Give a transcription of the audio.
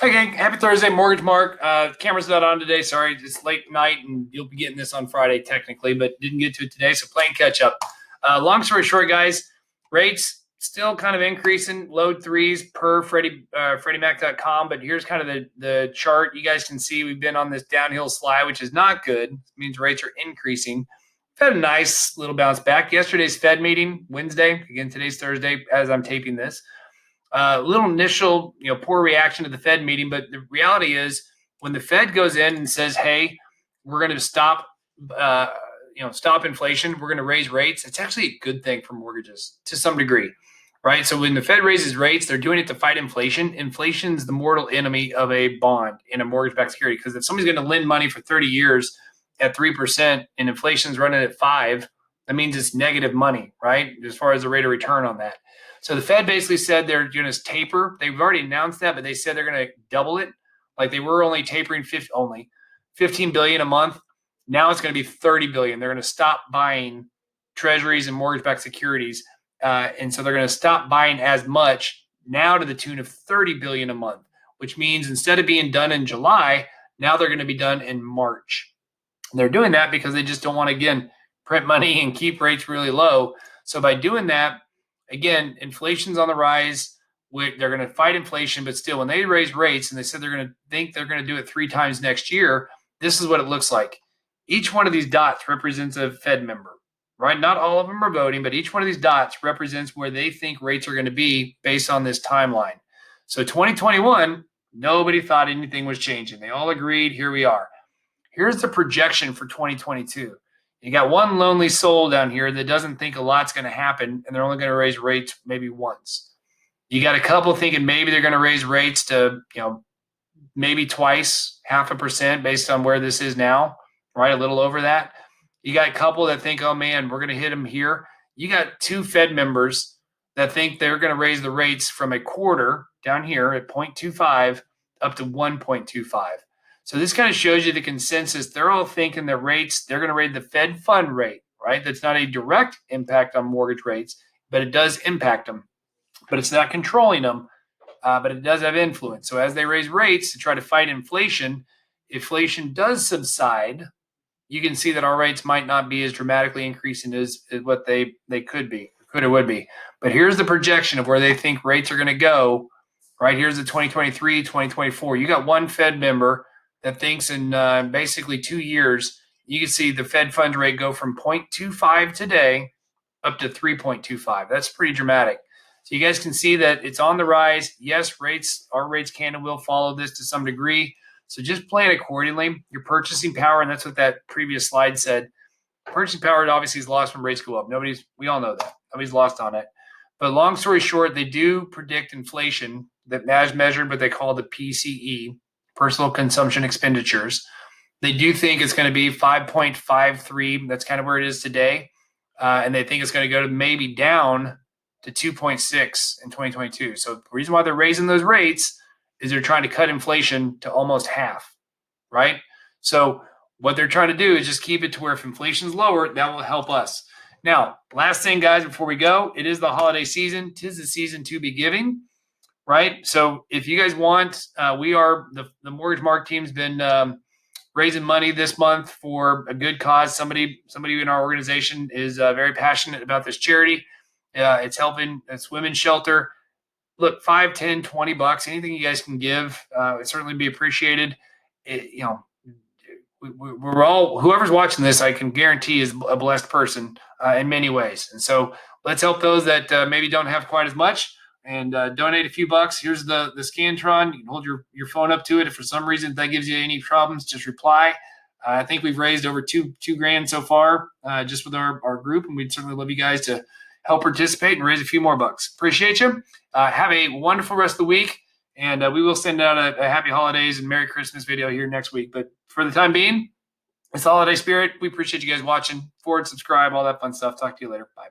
Hey gang, happy Thursday, Mortgage Mark. Camera's not on today. Sorry, it's late night and you'll be getting this on Friday technically, but didn't get to it today, so playing catch up. Long story short, guys, rates still kind of increasing, low threes per FreddieMac.com, but here's kind of the chart. You guys can see we've been on this downhill slide, which is not good. It means rates are increasing. We've had a nice little bounce back. Yesterday's Fed meeting, Wednesday. Again, today's Thursday as I'm taping this. Little initial, poor reaction to the Fed meeting, but the reality is when the Fed goes in and says, "Hey, we're going to stop inflation. We're going to raise rates." It's actually a good thing for mortgages to some degree, right? So when the Fed raises rates, they're doing it to fight inflation. Inflation is the mortal enemy of a bond in a mortgage-backed security, because if somebody's going to lend money for 30 years at 3% and inflation's running at 5%, that means it's negative money, right? As far as the rate of return on that. So the Fed basically said they're going to taper. They've already announced that, but they said they're going to double it. Like they were only tapering 15 billion a month. Now it's going to be 30 billion. They're going to stop buying treasuries and mortgage-backed securities. And so they're going to stop buying as much now to the tune of 30 billion a month, which means instead of being done in July, now they're going to be done in March. And they're doing that because they just don't want to, again, print money and keep rates really low. So by doing that, again, inflation's on the rise. They're going to fight inflation, but still, when they raise rates and they said they're going to do it 3 times next year, this is what it looks like. Each one of these dots represents a Fed member, right? Not all of them are voting, but each one of these dots represents where they think rates are going to be based on this timeline. So 2021, nobody thought anything was changing. They all agreed, here we are. Here's the projection for 2022. You got one lonely soul down here that doesn't think a lot's going to happen, and they're only going to raise rates maybe once. You got a couple thinking maybe they're going to raise rates to, maybe twice, 0.5% based on where this is now, right? A little over that. You got a couple that think, oh man, we're going to hit them here. You got 2 Fed members that think they're going to raise the rates from a quarter down here at 0.25 up to 1.25. So this kind of shows you the consensus. They're all thinking that rates, they're going to raise the Fed fund rate, right? That's not a direct impact on mortgage rates, but it does impact them. But it's not controlling them, but it does have influence. So as they raise rates to try to fight inflation, inflation does subside. You can see that our rates might not be as dramatically increasing as what they could be, could or would be. But here's the projection of where they think rates are going to go, right? Here's the 2023, 2024. You got one Fed member that thinks in basically 2 years, you can see the Fed funds rate go from 0.25 today up to 3.25. That's pretty dramatic. So you guys can see that it's on the rise. Yes, our rates can and will follow this to some degree. So just plan accordingly. Your purchasing power, and that's what that previous slide said. Purchasing power obviously is lost when rates go up. We all know that. Nobody's lost on it. But long story short, they do predict inflation that as measured what they call the PCE, personal consumption expenditures. They do think it's going to be 5.53. That's kind of where it is today. And they think it's going to go to maybe down to 2.6 in 2022. So the reason why they're raising those rates is they're trying to cut inflation to almost half, right? So what they're trying to do is just keep it to where if inflation's lower, that will help us. Now, last thing, guys, before we go, it is the holiday season. 'Tis the season to be giving. Right. So if you guys want, we are the Mortgage Mark team's been raising money this month for a good cause. Somebody in our organization is very passionate about this charity. It's helping. It's women's shelter. Look, $5, $10, $20, anything you guys can give, would certainly be appreciated. We're all, whoever's watching this, I can guarantee is a blessed person in many ways. And so let's help those that maybe don't have quite as much. And donate a few bucks. Here's the Scantron. You can hold your phone up to it. If for some reason that gives you any problems, just reply. I think we've raised over $2 grand so far just with our group, and we'd certainly love you guys to help participate and raise a few more bucks. Appreciate you. Have a wonderful rest of the week, and we will send out a happy holidays and Merry Christmas video here next week. But for the time being, it's the holiday spirit. We appreciate you guys watching. Forward, subscribe, all that fun stuff. Talk to you later. Bye.